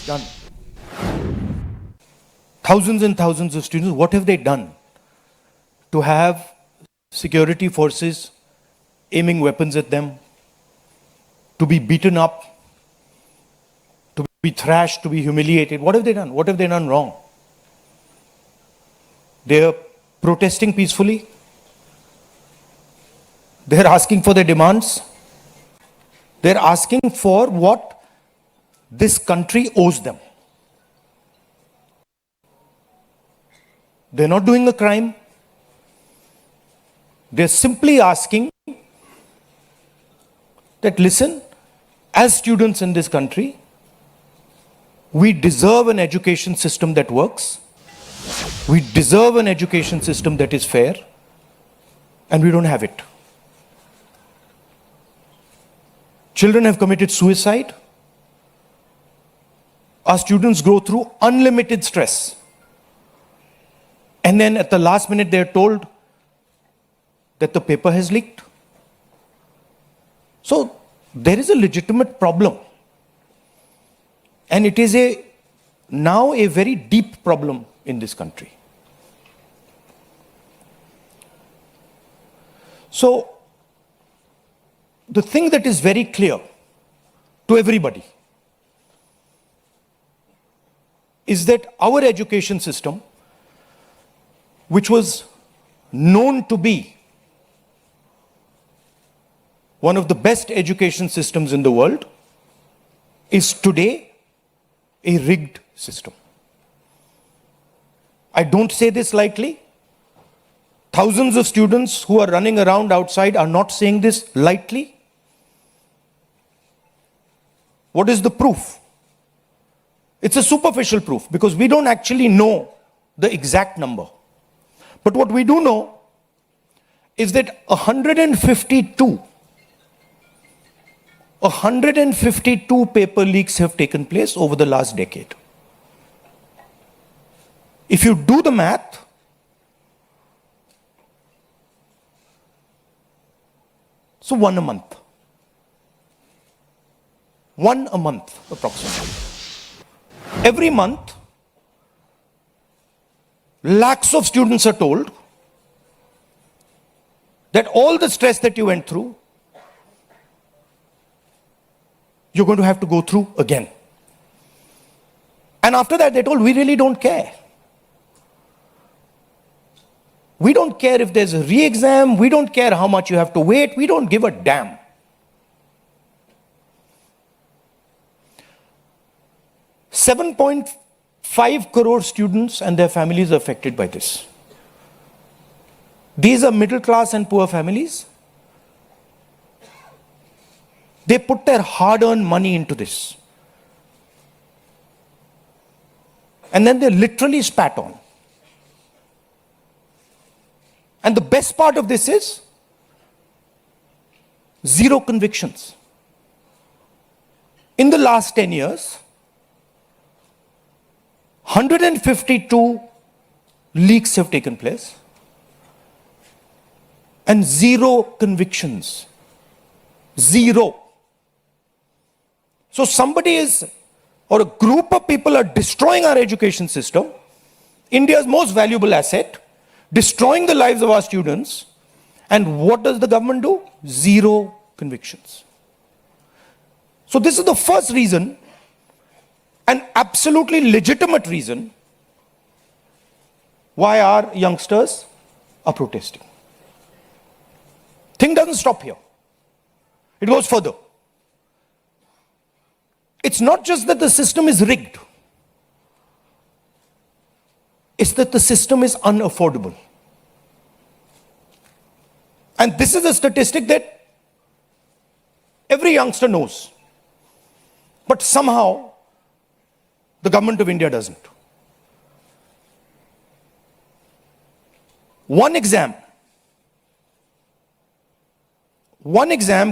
done? Thousands and thousands of students, what have they done to have security forces aiming weapons at them, to be beaten up, to be thrashed, to be humiliated? What have they done? What have they done wrong? They're protesting peacefully. They're asking for their demands. They're asking for what this country owes them. They're not doing a crime. They're simply asking that, listen, as students in this country, we deserve an education system that works. We deserve an education system that is fair, and we don't have it. Children have committed suicide. Our students go through unlimited stress. And then at the last minute, they're told that the paper has leaked. So there is a legitimate problem. And it is now a very deep problem in this country. So the thing that is very clear to everybody is that our education system, which was known to be one of the best education systems in the world, is today a rigged system. I don't say this lightly. Thousands of students who are running around outside are not saying this lightly. What is the proof? It's a superficial proof because we don't actually know the exact number. But what we do know is that 152 paper leaks have taken place over the last decade. If you do the math, so one a month. One a month, approximately. Every month, lakhs of students are told that all the stress that you went through, you're going to have to go through again. And after that, they're told, we really don't care. We don't care if there's a re-exam. We don't care how much you have to wait. We don't give a damn. $7.5 crore students and their families are affected by this. These are middle class and poor families. They put their hard-earned money into this. And then they're literally spat on. And the best part of this is zero convictions. In the last 10 years, 152 leaks have taken place and zero convictions. Zero. So somebody is, or a group of people are destroying our education system, India's most valuable asset, destroying the lives of our students, and what does the government do? Zero convictions. So this is the first reason, an absolutely legitimate reason, why our youngsters are protesting. Thing doesn't stop here. It goes further. It's not just that the system is rigged. It's that the system is unaffordable. And this is a statistic that every youngster knows. But somehow, the government of India doesn't. One exam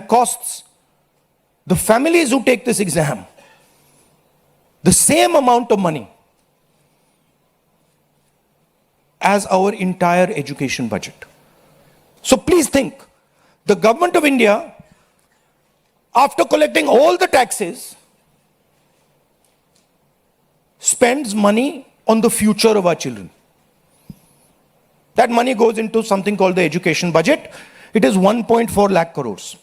costs the families who take this exam the same amount of money as our entire education budget. So please think, the government of India, after collecting all the taxes, spends money on the future of our children. That money goes into something called the education budget. It is 1.4 lakh crores.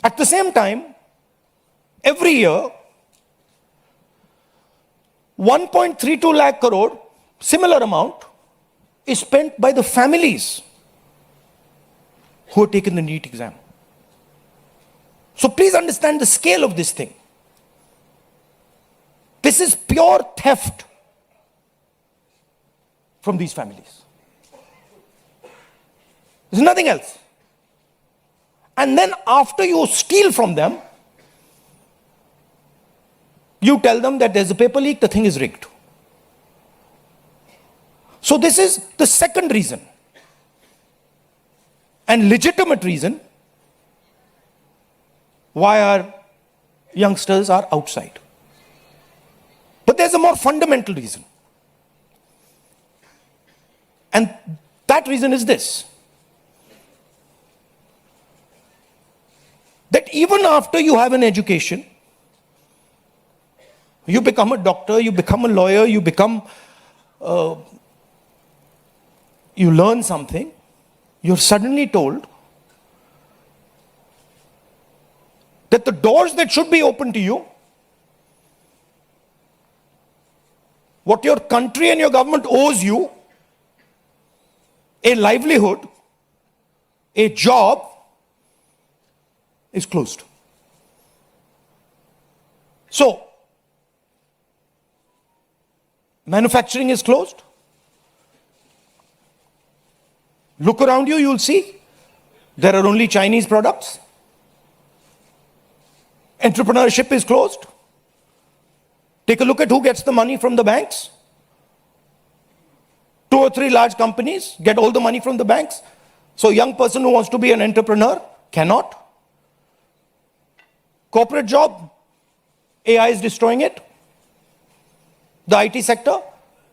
At the same time, every year, 1.32 lakh crore, similar amount, is spent by the families who have taken the NEET exam. So please understand the scale of this thing. This is pure theft from these families. There's nothing else. And then after you steal from them, you tell them that there's a paper leak, the thing is rigged. So this is the second reason, and legitimate reason, why our youngsters are outside. But there's a more fundamental reason. And that reason is this: that even after you have an education, you become a doctor, you become a lawyer, you learn something, you're suddenly told that the doors that should be open to you, what your country and your government owes you, a livelihood, a job, is closed. So, manufacturing is closed. Look around you, you'll see there are only Chinese products. Entrepreneurship is closed. Take a look at who gets the money from the banks. 2 or 3 large companies get all the money from the banks. So a young person who wants to be an entrepreneur cannot. Corporate job, AI is destroying it. The IT sector,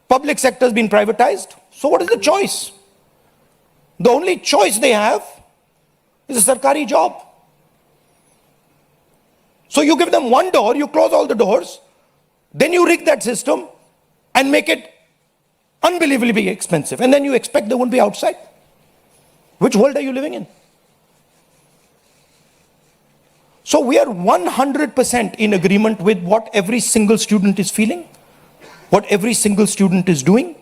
public sector has been privatized. So what is the choice? The only choice they have is a sarkari job. So you give them one door, you close all the doors, then you rig that system and make it unbelievably expensive. And then you expect they won't be outside. Which world are you living in? So we are 100% in agreement with what every single student is feeling, what every single student is doing.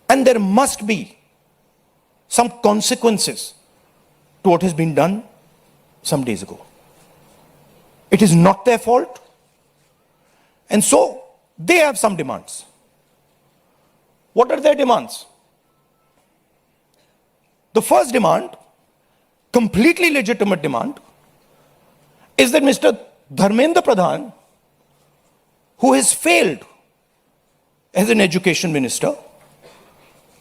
And there must be some consequences to what has been done some days ago. It is not their fault. And so they have some demands. What are their demands? The first demand, completely legitimate demand, is that Mr. Dharmendra Pradhan, who has failed as an education minister,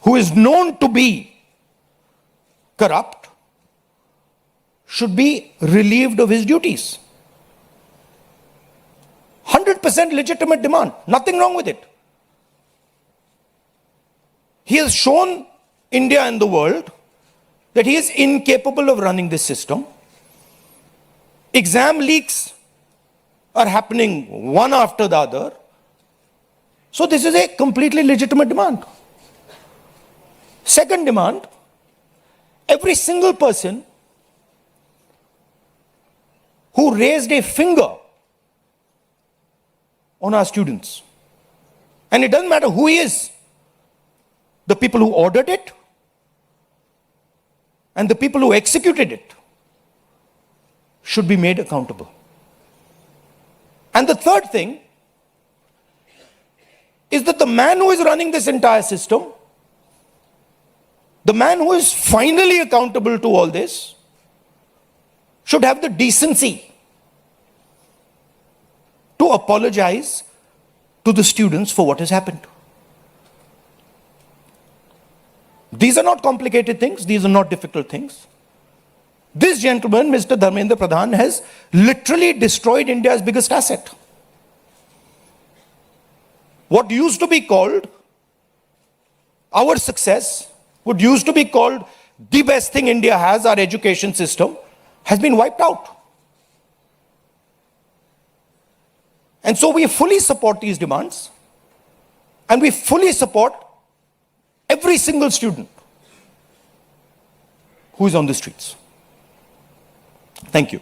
who is known to be corrupt, should be relieved of his duties. 100% legitimate demand, nothing wrong with it. He has shown India and the world that he is incapable of running this system. Exam leaks are happening one after the other. So this is a completely legitimate demand. Second demand, every single person who raised a finger on our students, and it doesn't matter who he is, the people who ordered it and the people who executed it should be made accountable. And the third thing is that the man who is running this entire system, the man who is finally accountable to all this, should have the decency to apologize to the students for what has happened. These are not complicated things. These are not difficult things. This gentleman, Mr. Dharmendra Pradhan, has literally destroyed India's biggest asset. What used to be called our success, what used to be called the best thing India has, our education system, has been wiped out. And so we fully support these demands, and we fully support every single student who is on the streets. Thank you.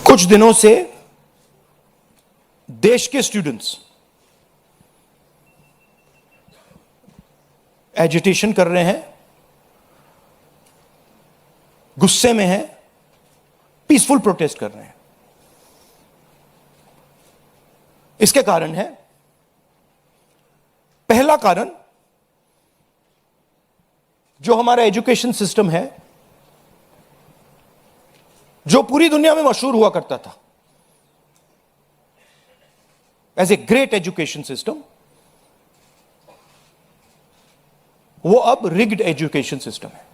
कुछ दिनों से देश के students agitation कर रहे हैं, गुस्से में हैं, पीसफुल प्रोटेस्ट कर रहे हैं। इसके कारण है, पहला कारण, जो हमारा एजुकेशन सिस्टम है, जो पूरी दुनिया में मशहूर हुआ करता था as a great education system, वो अब रिग्ड एजुकेशन सिस्टम है।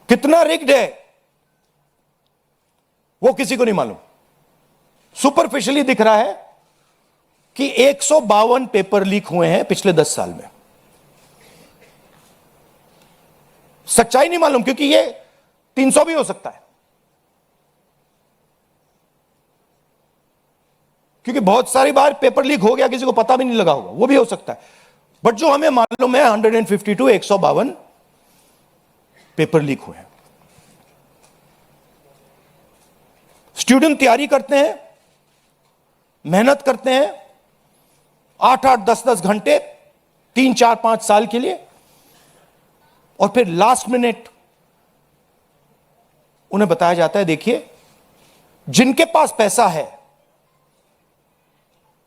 कितना रिग्ड है वो किसी को नहीं मालूम। सुपरफिशियली दिख रहा है कि 152 पेपर लीक हुए हैं पिछले 10 साल में। सच्चाई नहीं मालूम, क्योंकि ये 300 भी हो सकता है, क्योंकि बहुत सारी बार पेपर लीक हो गया, किसी को पता भी नहीं लगा होगा, वो भी हो सकता है। बट जो हमें मालूम है 152 152 पेपर लीक हुए हैं। स्टूडेंट तैयारी करते हैं, मेहनत करते हैं 8-8 10-10 घंटे 3-4-5 साल के लिए, और फिर लास्ट मिनट उन्हें बताया जाता है, देखिए जिनके पास पैसा है,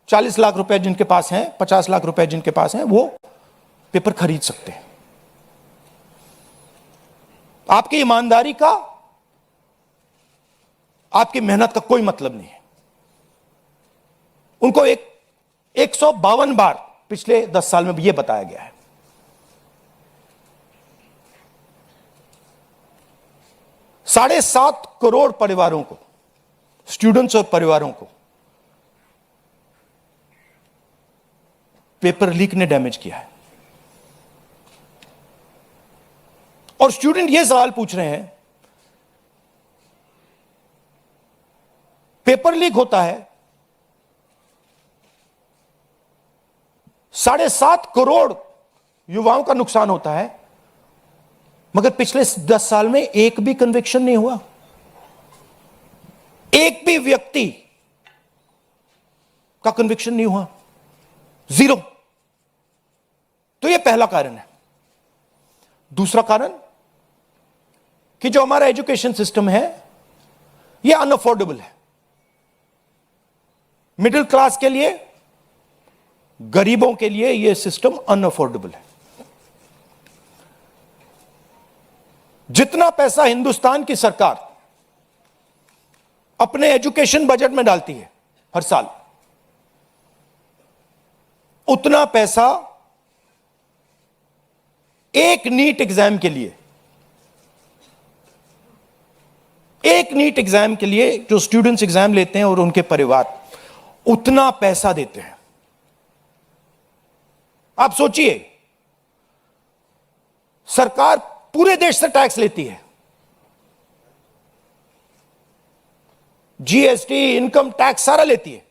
40 लाख रुपए जिनके पास हैं, 50 लाख रुपए जिनके पास हैं, वो पेपर खरीद सकते हैं। आपकी ईमानदारी का, आपकी मेहनत का कोई मतलब नहीं है। उनको 152 बार पिछले 10 साल में यह बताया गया है। $7.5 करोड़ परिवारों को, स्टूडेंट्स और परिवारों को पेपर लीक ने डैमेज किया है। और स्टूडेंट यह सवाल पूछ रहे हैं, पेपर लीक होता है, 7.5 करोड़ युवाओं का नुकसान होता है, मगर पिछले 10 साल में एक भी कन्विक्शन नहीं हुआ, एक भी व्यक्ति का कन्विक्शन नहीं हुआ, 0। तो यह पहला कारण है। दूसरा कारण कि जो हमारा एजुकेशन सिस्टम है यह अनअफोर्डेबल है। मिडिल क्लास के लिए, गरीबों के लिए यह सिस्टम अनअफोर्डेबल है। जितना पैसा हिंदुस्तान की सरकार अपने एजुकेशन बजट में डालती है हर साल, उतना पैसा एक नीट एग्जाम के लिए, एक नीट एग्जाम के लिए जो स्टूडेंट्स एग्जाम लेते हैं और उनके परिवार, उतना पैसा देते हैं। आप सोचिए, सरकार पूरे देश से टैक्स लेती है, जीएसटी, इनकम टैक्स सारा लेती है,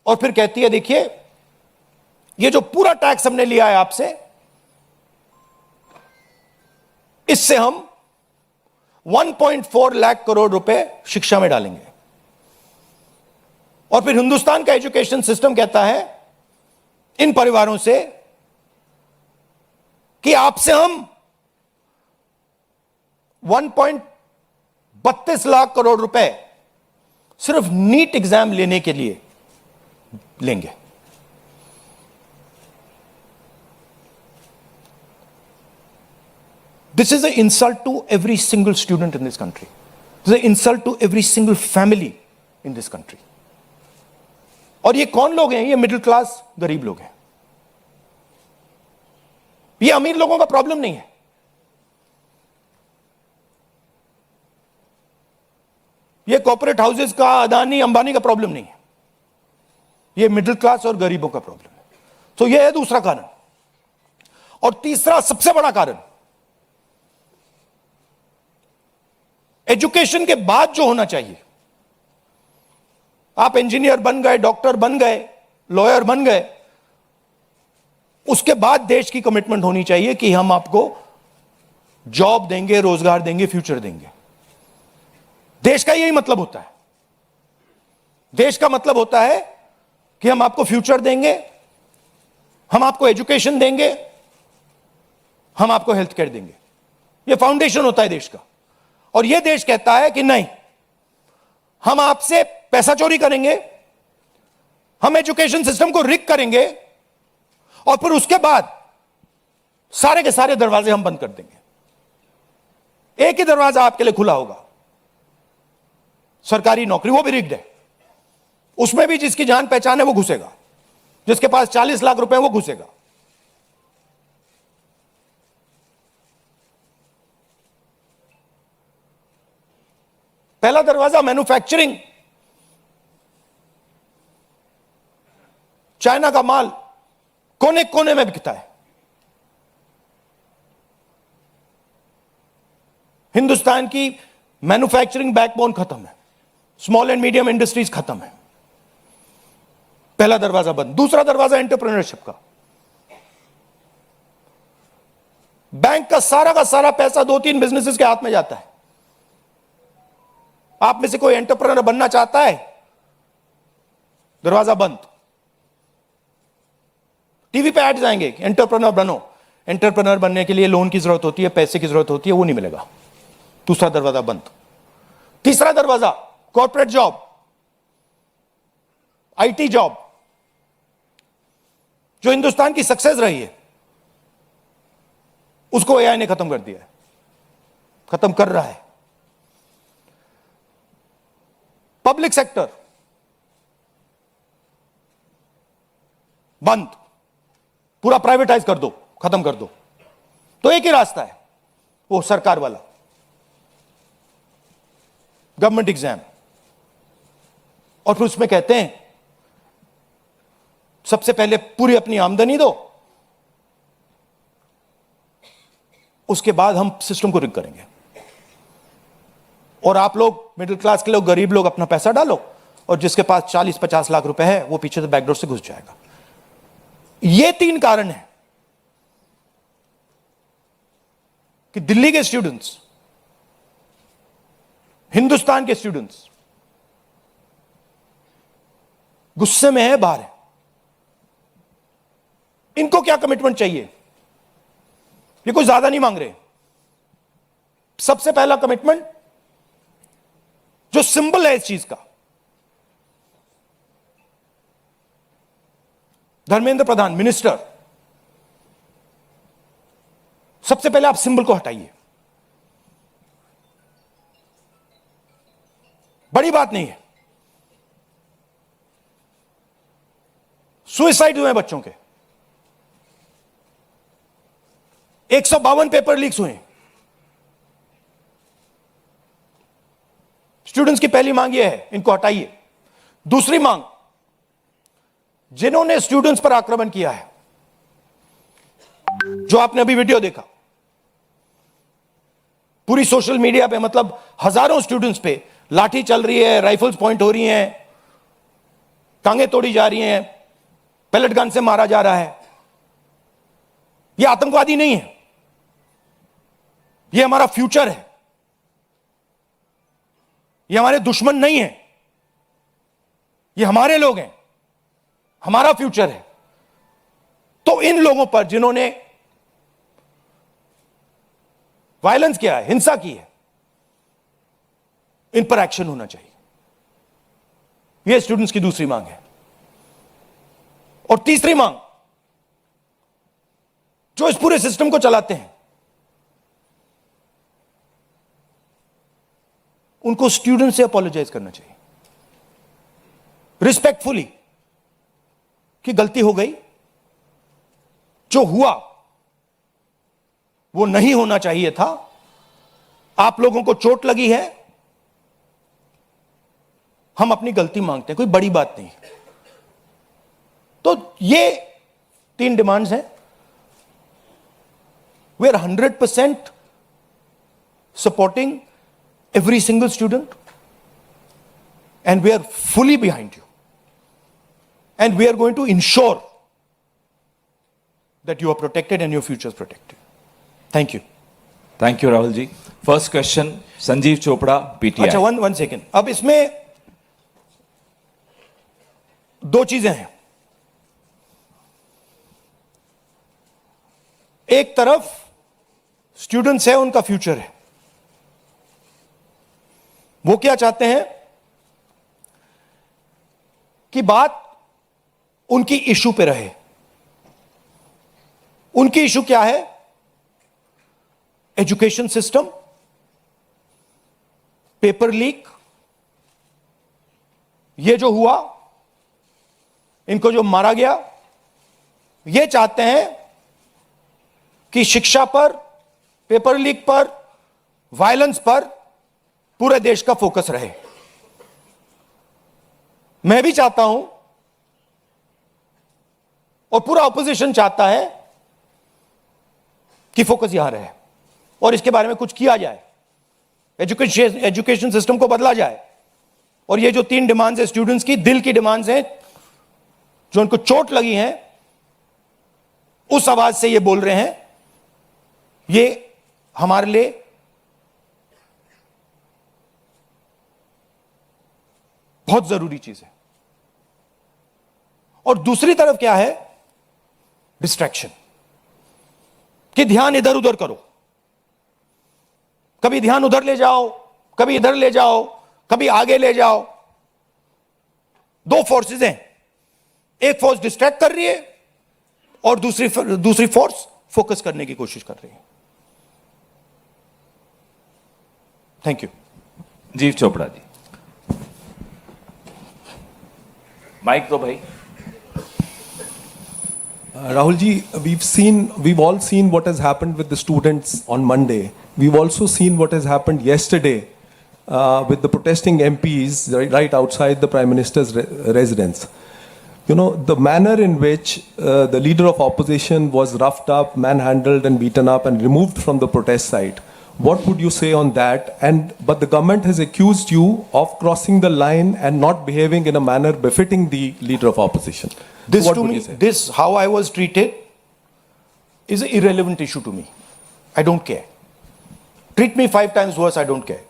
और फिर कहती है देखिए ये जो पूरा टैक्स हमने लिया है आपसे, इससे हम 1.4 लाख करोड़ रुपए शिक्षा में डालेंगे। और फिर हिंदुस्तान का एजुकेशन सिस्टम कहता है इन परिवारों से कि आपसे हम 1.32 लाख करोड़ रुपए सिर्फ नीट एग्जाम लेने के लिए लेंगे। This is an insult to every single student in this country. This is an insult to every single family in this country. और ये कौन लोग हैं? ये मिडिल क्लास गरीब लोग हैं। ये अमीर लोगों का प्रॉब्लम नहीं है। ये कॉर्पोरेट हाउसेस का, अदानी अंबानी का प्रॉब्लम नहीं है, ये मिडिल क्लास और गरीबों का प्रॉब्लम है। तो ये है दूसरा कारण। और तीसरा सबसे बड़ा कारण, एजुकेशन के बाद जो होना चाहिए, आप इंजीनियर बन गए, डॉक्टर बन गए, लॉयर बन गए, उसके बाद देश की कमिटमेंट होनी चाहिए कि हम आपको जॉब देंगे, रोजगार देंगे, फ्यूचर देंगे। देश का यही मतलब होता है। देश का मतलब होता है कि हम आपको फ्यूचर देंगे, हम आपको एजुकेशन देंगे, हम आपको हेल्थ केयर देंगे। यह फाउंडेशन होता है देश का। और यह देश कहता है कि नहीं, हम आपसे पैसा चोरी करेंगे, हम एजुकेशन सिस्टम को रिग करेंगे और फिर उसके बाद सारे के सारे दरवाजे हम बंद कर देंगे। एक ही दरवाजा आपके लिए खुला होगा, सरकारी नौकरी, वो भी रिग्ड है। उसमें भी जिसकी जान पहचान है वो घुसेगा, जिसके पास 40 लाख रुपए वो घुसेगा। पहला दरवाजा मैन्युफैक्चरिंग, चाइना का माल कोने कोने में बिकता है, हिंदुस्तान की मैन्युफैक्चरिंग बैकबोन खत्म है, स्मॉल एंड मीडियम इंडस्ट्रीज खत्म है। पहला दरवाजा बंद। दूसरा दरवाजा एंटरप्रेन्योरशिप का। बैंक का सारा पैसा 2-3 बिजनेसेस के हाथ में जाता है। आप में से कोई एंटरप्रेन्योर बनना चाहता है, दरवाजा बंद। टीवी पे ऐड जाएंगे, एंटरप्रेन्योर बनो। एंटरप्रेन्योर बनने के लिए लोन की जरूरत होती है, पैसे की जरूरत होती है, वो नहीं मिलेगा। दूसरा दरवाजा बंद। तीसरा दरवाजा कॉर्पोरेट जॉब, आईटी जॉब, जो हिंदुस्तान की सक्सेस रही है, उसको एआई ने खत्म कर दिया है, खत्म कर रहा है। पब्लिक सेक्टर बंद, पूरा प्राइवेटाइज कर दो, खत्म कर दो। तो एक ही रास्ता है, वो सरकार वाला, गवर्नमेंट एग्जाम। और फिर उसमें कहते हैं सबसे पहले पूरी अपनी आमदनी दो, उसके बाद हम सिस्टम को रिग करेंगे। और आप लोग मिडिल क्लास के लोग, गरीब लोग अपना पैसा डालो, और जिसके पास 40-50 लाख रुपए है वो पीछे से बैकडोर से घुस जाएगा। ये 3 कारण हैं कि दिल्ली के स्टूडेंट्स, हिंदुस्तान के स्टूडेंट्स गुस्से में है, बाहर है। इनको क्या कमिटमेंट चाहिए? ये कुछ ज्यादा नहीं मांग रहे। सबसे पहला कमिटमेंट जो सिंबल है इस चीज का, धर्मेंद्र प्रधान मिनिस्टर, सबसे पहले आप सिंबल को हटाइए। बड़ी बात नहीं है। सुसाइड हुए बच्चों के, 152 पेपर लीक्स हुए। स्टूडेंट्स की पहली मांग यह है, इनको हटाइए। दूसरी मांग, जिन्होंने स्टूडेंट्स पर आक्रमण किया है, जो आपने अभी वीडियो देखा, पूरी सोशल मीडिया पे, मतलब हजारों स्टूडेंट्स पे लाठी चल रही है, राइफल्स पॉइंट हो रही हैं, टांगे तोड़ी जा रही हैं, पेलेट गन से मारा जा रहा है। यह आतंकवादी नहीं है, यह हमारा फ्यूचर है, ये हमारे दुश्मन नहीं है, ये हमारे लोग हैं, हमारा फ्यूचर है। तो इन लोगों पर जिन्होंने वायलेंस किया है, हिंसा की है, इन पर एक्शन होना चाहिए। यह स्टूडेंट्स की दूसरी मांग है। और तीसरी मांग, जो इस पूरे सिस्टम को चलाते हैं, उनको स्टूडेंट से अपोलोजाइज करना चाहिए, रिस्पेक्टफुली, कि गलती हो गई, जो हुआ वो नहीं होना चाहिए था, आप लोगों को चोट लगी है, हम अपनी गलती मांगते हैं, कोई बड़ी बात नहीं। तो ये 3 डिमांड्स हैं। We are 100% supporting every single student, and we are fully behind you, and we are going to ensure that you are protected and your future is protected. Thank you. Thank you Rahul ji. First question Sanjeev Chopra, PTI. अच्छा, one second. अब इसमें 2 चीजें हैं। एक तरफ students है, उनका future है, वो क्या चाहते हैं कि बात उनकी इशू पे रहे। उनकी इशू क्या है? एजुकेशन सिस्टम, पेपर लीक, ये जो हुआ, इनको जो मारा गया, ये चाहते हैं कि शिक्षा पर, पेपर लीक पर, वायलेंस पर पूरे देश का फोकस रहे। मैं भी चाहता हूं और पूरा ऑपोजिशन चाहता है कि फोकस यहां रहे और इसके बारे में कुछ किया जाए, एजुकेशन सिस्टम को बदला जाए। और ये जो 3 डिमांड्स है स्टूडेंट्स की, दिल की डिमांड्स हैं, जो उनको चोट लगी हैं, उस आवाज से ये बोल रहे हैं, ये हमारे लिए बहुत जरूरी चीज है। और दूसरी तरफ क्या है? डिस्ट्रैक्शन, कि ध्यान इधर उधर करो, कभी ध्यान उधर ले जाओ, कभी इधर ले जाओ, कभी आगे ले जाओ। 2 फोर्सेस हैं, एक फोर्स डिस्ट्रैक्ट कर रही है और दूसरी फोर्स फोकस करने की कोशिश कर रही है। Thank you. जीव चोपड़ा जी, माइक दो भाई। Rahul ji, we've all seen what has happened with the students on Monday. We've also seen what has happened yesterday with the protesting MPs right outside the Prime Minister's residence. You know, the manner in which the leader of opposition was roughed up, manhandled and beaten up and removed from the protest site. What would you say on that? But the government has accused you of crossing the line and not behaving in a manner befitting the leader of opposition. This What to would me, you say? this how I was treated is an irrelevant issue to me. I don't care. Treat me 5 times worse, I don't care.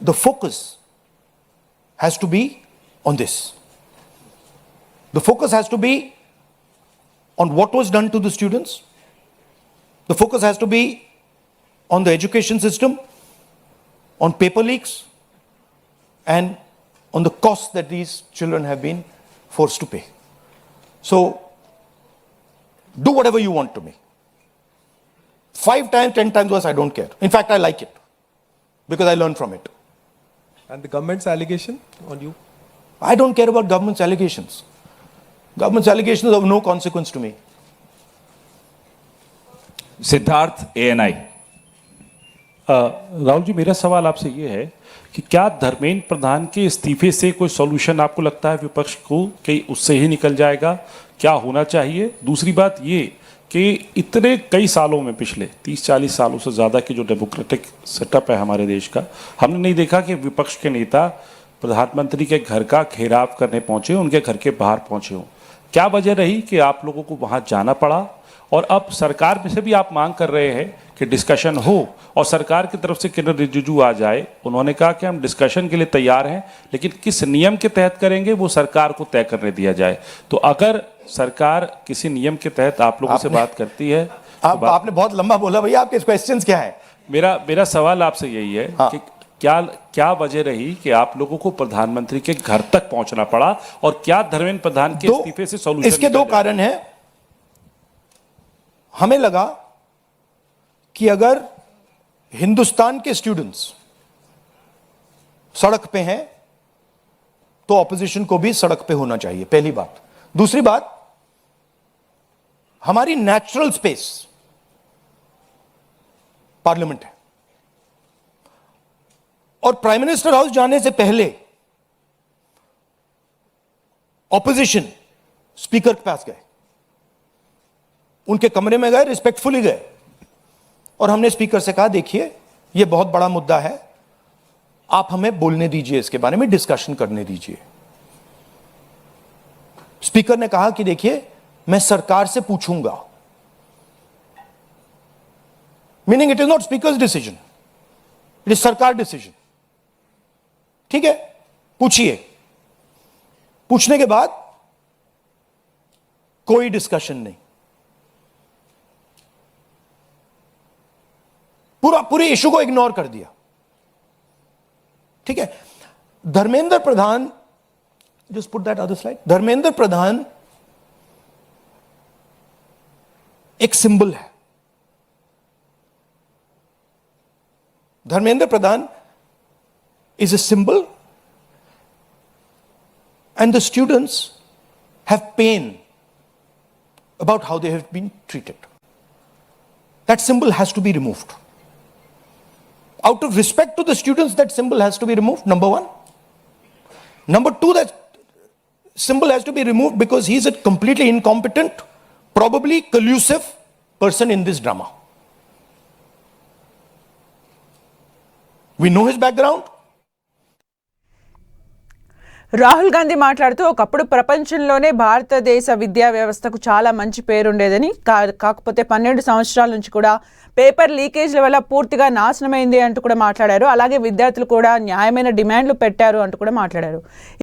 The focus has to be on this. The focus has to be on what was done to the students. The focus has to be on the education system, on paper leaks, and on the costs that these children have been forced to pay. So, do whatever you want to me. 5 times, 10 times worse, I don't care. In fact, I like it because I learn from it. And the government's allegation on you? I don't care about government's allegations. Government's allegations are of no consequence to me. Siddharth, ANI। Rahul ji, मेरा सवाल आपसे ये है कि क्या धर्मेंद्र प्रधान के इस्तीफे से कोई सॉल्यूशन आपको लगता है विपक्ष को कि उससे ही निकल जाएगा? क्या होना चाहिए? दूसरी बात ये कि इतने कई सालों में, पिछले 30-40 सालों से ज़्यादा की जो डेमोक्रेटिक सेटअप है हमारे देश का, हमने नहीं देखा कि विपक्ष के नेता प्रधानमंत्री के घर का घेराव करने पहुँचे, उनके घर के बाहर पहुँचे हों। क्या वजह रही कि आप लोगों को वहाँ जाना पड़ा? और अब सरकार में से भी आप मांग कर रहे हैं कि डिस्कशन हो और सरकार की तरफ से किरण रिजिजू आ जाए। उन्होंने कहा कि हम डिस्कशन के लिए तैयार हैं, लेकिन किस नियम के तहत करेंगे वो सरकार को तय करने दिया जाए। तो अगर सरकार किसी नियम के तहत आप लोगों से बात करती है आपने बहुत लंबा बोला भैया, आपके क्वेश्चंस क्या है? मेरा सवाल आपसे यही है कि क्या वजह रही कि आप लोगों को प्रधानमंत्री के घर तक पहुंचना पड़ा और क्या धर्मेंद्र प्रधान के इस्तीफे से सॉल्यूशन? इसके 2 कारण हैं। हमें लगा कि अगर हिंदुस्तान के स्टूडेंट्स सड़क पे हैं तो ऑपोजिशन को भी सड़क पे होना चाहिए, पहली बात। दूसरी बात, हमारी नेचुरल स्पेस पार्लियामेंट है और प्राइम मिनिस्टर हाउस जाने से पहले ऑपोजिशन स्पीकर के पास गए, उनके कमरे में गए, रिस्पेक्टफुली गए, और हमने स्पीकर से कहा देखिए यह बहुत बड़ा मुद्दा है, आप हमें बोलने दीजिए, इसके बारे में डिस्कशन करने दीजिए। स्पीकर ने कहा कि देखिए मैं सरकार से पूछूंगा, meaning it is not speakers decision, it is सरकार डिसीजन। ठीक है, पूछिए। पूछने के बाद कोई डिस्कशन नहीं, पूरे इशू को इग्नोर कर दिया। ठीक है, Dharmendra Pradhan, just put that other slide, Dharmendra Pradhan एक सिंबल है। धर्मेंद्र प्रधान is a symbol, and the students have pain about how they have been treated. That symbol has to be removed. Out of respect to the students, that symbol has to be removed, number one. Number two, that symbol has to be removed because he is a completely incompetent, probably collusive person in this drama. We know his background. Rahul Gandhi మాట్లాడుతూ ఒకప్పుడు ప్రపంచంలోనే భారతదేశ విద్యా వ్యవస్థకు చాలా మంచి పేరుండేదని, కాకపోతే 12 సంవత్సరాల నుంచి కూడా పేపర్ లీకేజ్ల వల్ల పూర్తిగా నాశనమైంది అంటూ కూడా మాట్లాడారు. అలాగే విద్యార్థులు కూడా న్యాయమైన డిమాండ్లు పెట్టారు అంటూ కూడా మాట్లాడారు.